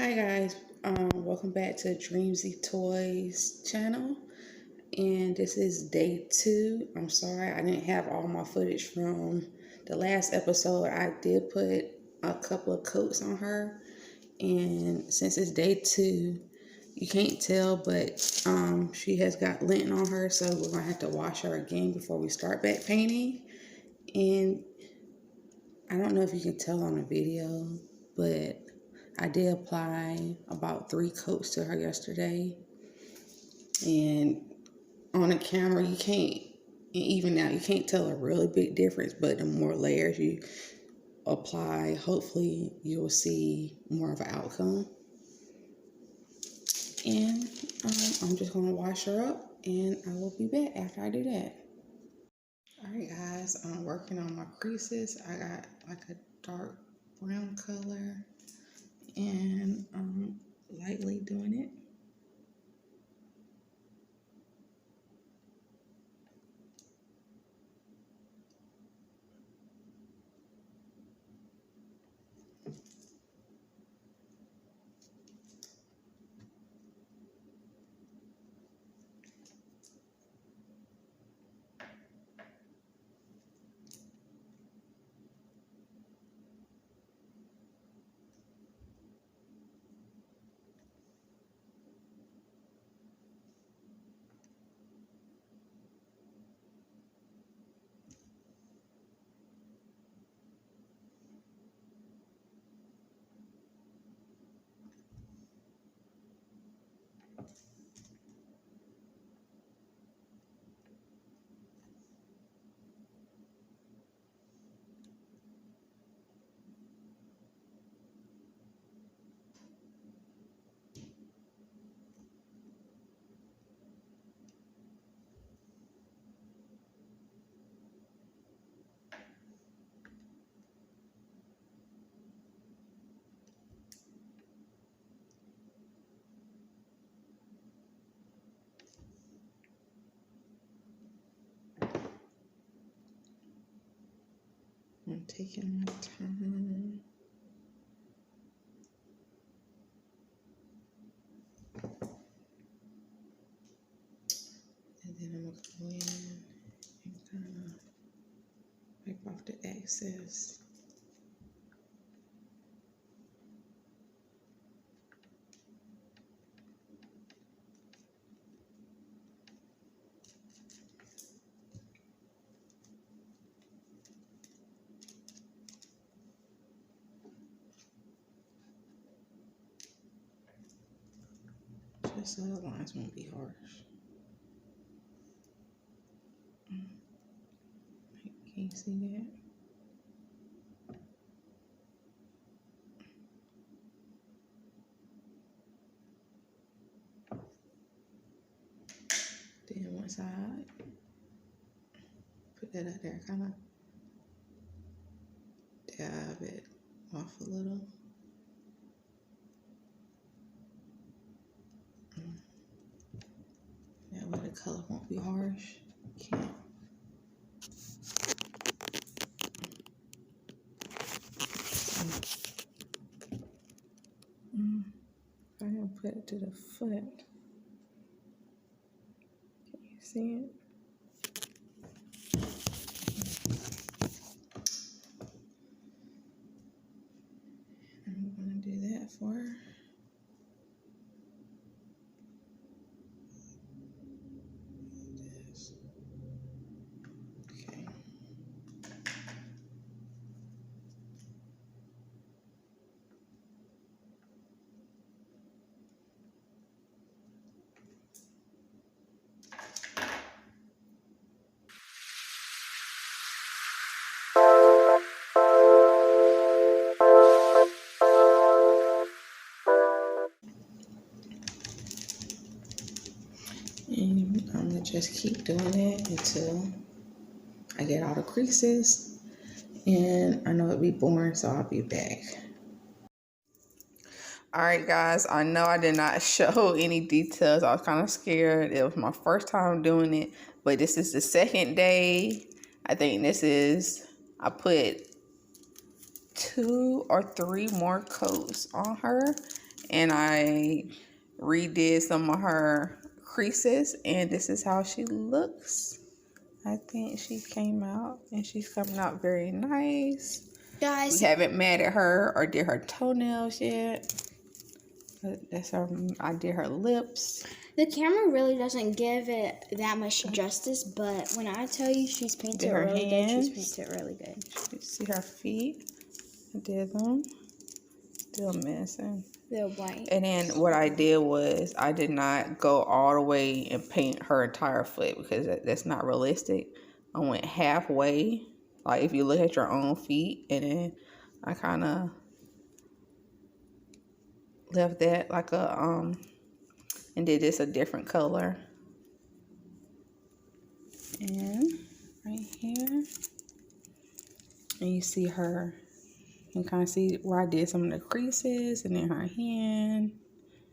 Hi guys, welcome back to Dreamsy Toys channel, and this is day 2. I'm sorry I didn't have all my footage from the last episode. I did put a couple of coats on her, and since it's day 2, you can't tell, but she has got lint on her, so we're gonna have to wash her again before we start back painting. And I don't know if you can tell on the video, but I did apply about 3 coats to her yesterday. And on the camera, you can't, even now, you can't tell a really big difference, but the more layers you apply, hopefully you'll see more of an outcome. And I'm just going to wash her up, and I will be back after I do that. Alright guys, I'm working on my creases. I got like a dark brown color, and I'm lightly doing it. I'm taking my time. And then I'm going to go in and kind of wipe off the excess. Just so the lines won't be harsh. Can you see that? Then once I put that up there, kind of dab it off a little. That way the color won't be harsh. Can't. I'm going to put it to the foot. Can you see it? I'm going to do that for her. Okay. And I'm going to just keep doing it until I get all the creases. And I know it'll be boring, so I'll be back. Alright guys, I know I did not show any details. I was kind of scared. It was my first time doing it, but this is the second day. I think this is, I put 2 or 3 more coats on her, and I redid some of her creases, and this is how she looks. I think she came out, and she's coming out very nice. Guys, we haven't matted her or did her toenails yet. But that's her. I did her lips. The camera really doesn't give it that much justice, but when I tell you she's painted her really hands. good, she's painted really good. You see her feet? I did them. Still missing. They're white. And then what I did was I did not go all the way and paint her entire foot because that's not realistic. I went halfway. Like if you look at your own feet, and then I kind of left that like a and did this a different color. And right here, and you see her, you can kind of see where I did some of the creases, and then her hand.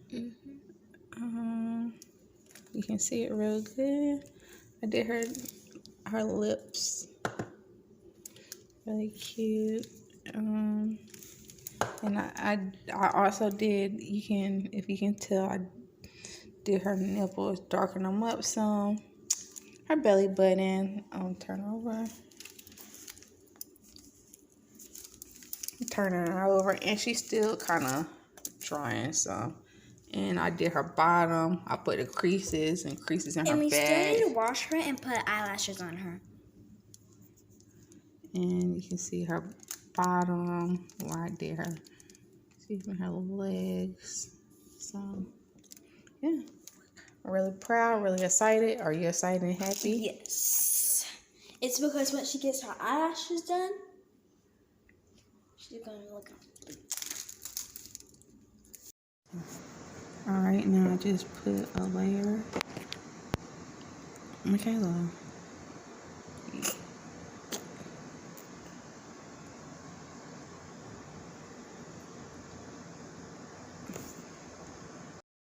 You can see it real good. I did her lips, really cute. And I also did, if you can tell, I did her nipples, darken them up some. Her belly button, turn over. Turning her over, and she's still kind of drying some. And I did her bottom. I put the creases in her bag. And we still need to wash her and put eyelashes on her. And you can see her bottom where I did her. See her legs. So, yeah. I'm really proud, really excited. Are you excited and happy? Yes. It's because when she gets her eyelashes done, she's going to look up. Alright, now I just put a layer. Michaela.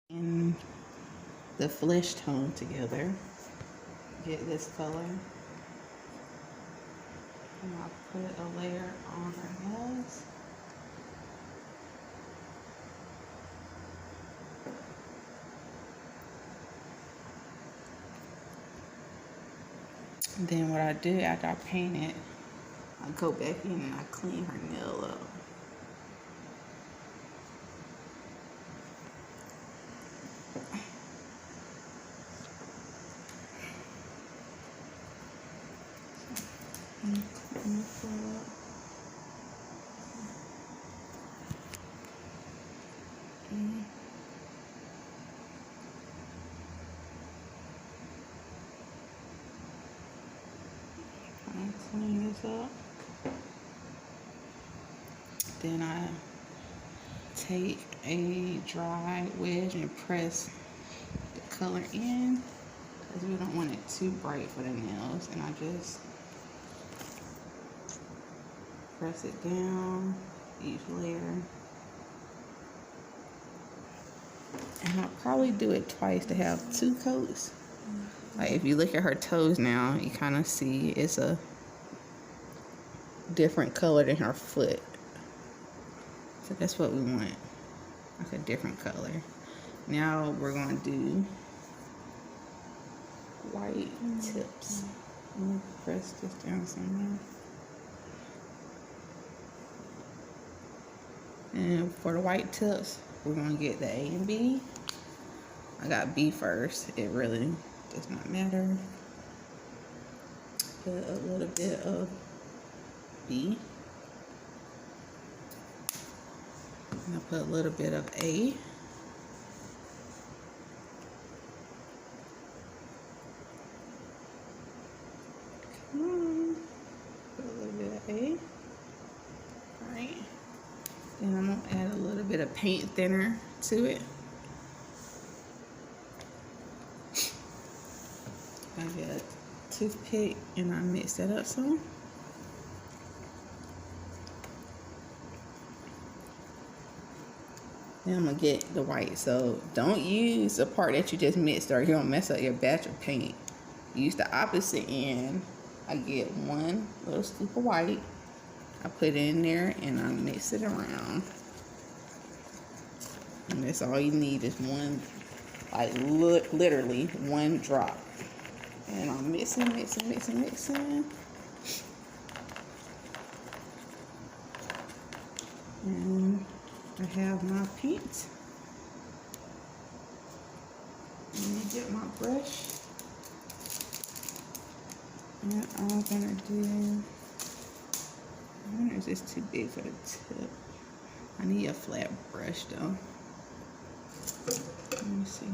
And the flesh tone together. Get this color. And I'll put a layer on her nose. And then what I do after I paint it, I go back in and I clean her nail up. Clean this up. Then I take a dry wedge and press the color in because we don't want it too bright for the nails. And I just press it down each layer. And I'll probably do it twice to have 2 coats. Like if you look at her toes now, you kind of see it's a different color than her foot. So that's what we want, like a different color. Now we're going to do white tips. I'm going to press this down somewhere. And for the white tips, we're going to get the A and B. I got B first. It really does not matter. Put a little bit of B. And I'll put a little bit of A. Come on. Put a little bit of A. Alright. Then I'm going to add a little bit of paint thinner to it. I get a toothpick and I mix that up some. Then I'm gonna get the white. So don't use the part that you just mixed or you're gonna mess up your batch of paint. Use the opposite end. I get 1 little scoop of white. I put it in there and I mix it around. And that's all you need is one, like literally one drop. And I'm mixing. And I have my paint. Let me get my brush. And I'm gonna do, I wonder if it's too big for the tip. I need a flat brush though. Let me see.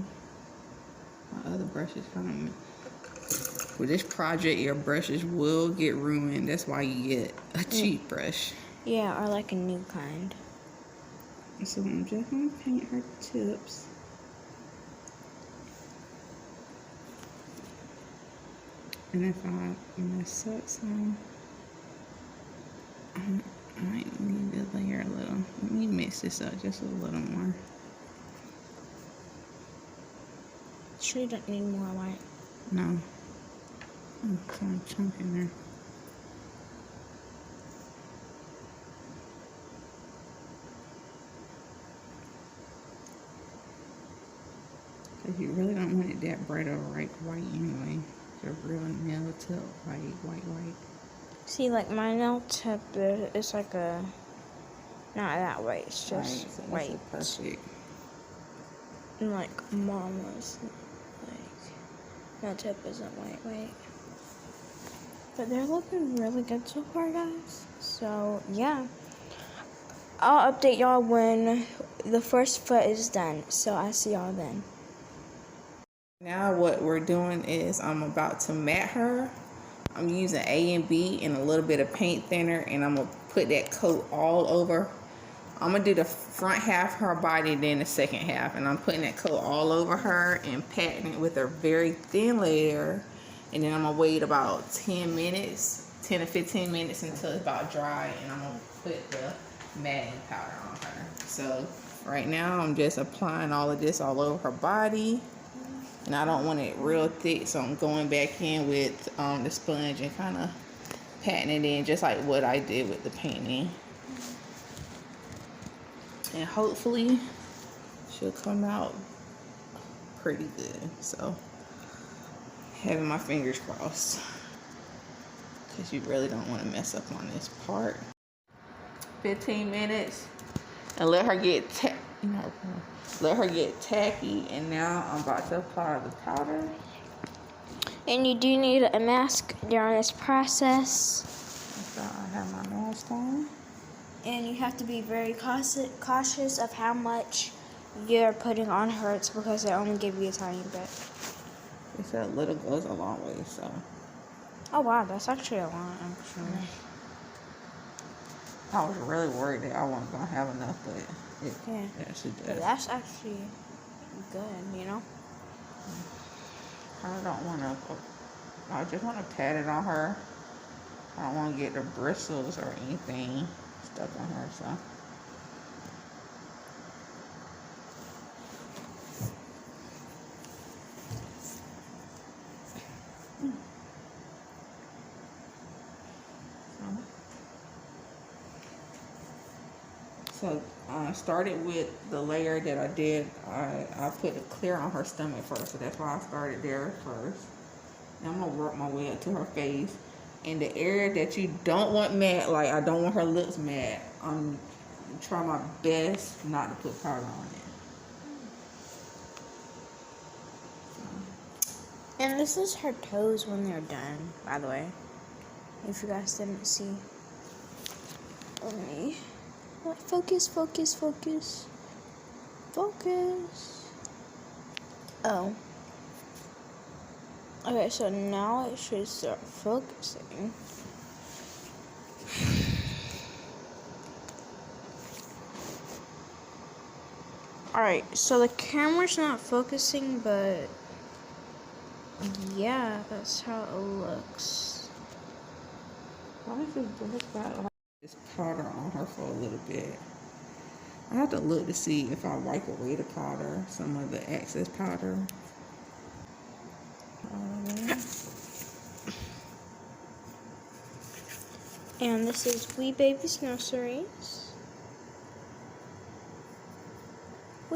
My other brush is kind of, for this project, your brushes will get ruined. That's why you get a cheap brush. Yeah, or like a new kind. So I'm just gonna paint her tips. And if I mess up some, I might need to layer a little. Let me mix this up just a little more. Sure you don't need more white. No. Some chunk in there. Because you really don't want it that bright or right white anyway. The real nail tip, white. See, like my nail tip, it's like a, not that white, it's just right, so white. Perfect. And like mama's, like, nail tip isn't white. But they're looking really good so far, guys. So, yeah. I'll update y'all when the first foot is done. So, I'll see y'all then. Now what we're doing is I'm about to mat her. I'm using A and B and a little bit of paint thinner, and I'm going to put that coat all over. I'm going to do the front half of her body, then the second half. And I'm putting that coat all over her and patting it with a very thin layer. And then I'm going to wait about 10 to 15 minutes until it's about dry. And I'm going to put the matting powder on her. So right now I'm just applying all of this all over her body. And I don't want it real thick, so I'm going back in with the sponge and kind of patting it in just like what I did with the painting. And hopefully she'll come out pretty good. So having my fingers crossed, because you really don't want to mess up on this part. 15 minutes and let her get tacky, and now I'm about to apply the powder. And you do need a mask during this process. So I have my mask on. And you have to be very cautious of how much you're putting on her. It's because they only give you a tiny bit. They said little goes a long way, so. Oh wow, that's actually a lot, actually. I was really worried that I wasn't gonna have enough, but it actually does. But that's actually good, you know? I don't want to, I just want to pat it on her. I don't want to get the bristles or anything stuck on her, so. So I started with the layer that I did. I put the clear on her stomach first, so that's why I started there first. Now I'm gonna work my way up to her face. And the area that you don't want matte, like I don't want her lips matte, I'm trying my best not to put powder on it. And this is her toes when they're done, by the way. If you guys didn't see. Let me focus. Oh. Okay, so now it should start focusing. Alright, so the camera's not focusing, but yeah, that's how it looks. Why is it got this powder on her for a little bit? I have to look to see if I wipe away the powder, some of the excess powder. And this is Wee Baby's Nurseries.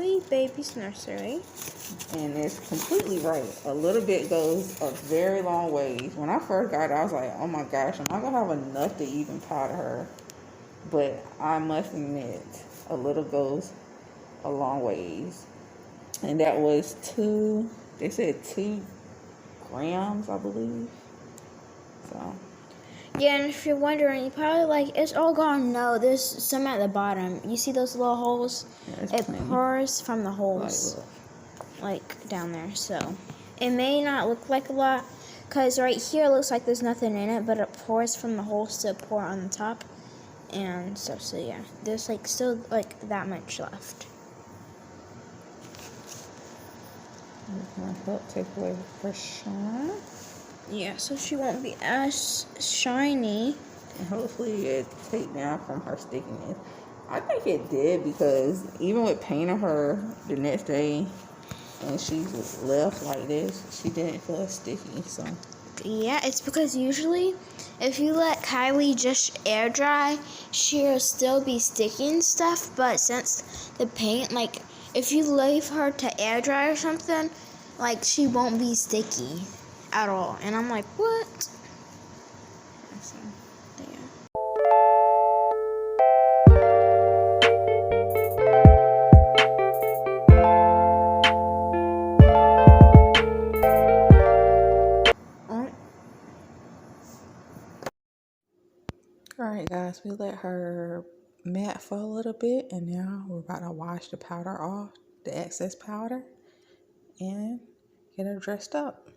Kylie Baby's nursery. And it's completely right. A little bit goes a very long ways. When I first got it, I was like, oh my gosh, am I going to have enough to even powder her? But I must admit, a little goes a long ways. And that was they said 2 grams, I believe. So. Yeah, and if you're wondering, you probably like, it's all gone. No, there's some at the bottom. You see those little holes? Yeah, it pours from the holes, like down there. So it may not look like a lot, because right here it looks like there's nothing in it, but it pours from the holes to pour on the top and stuff. So yeah, there's like still like that much left. It's gonna help take away the pressure. Yeah, so she won't be as shiny. And hopefully it take down from her stickiness. I think it did, because even with painting her the next day and she was left like this, she didn't feel sticky. So yeah, it's because usually if you let Kylie just air dry, she'll still be sticky and stuff. But since the paint, like if you leave her to air dry or something, like she won't be sticky at all. And I'm like, what? So, yeah. alright guys, we let her matte for a little bit, and now we're about to wash the powder off, the excess powder, and get her dressed up.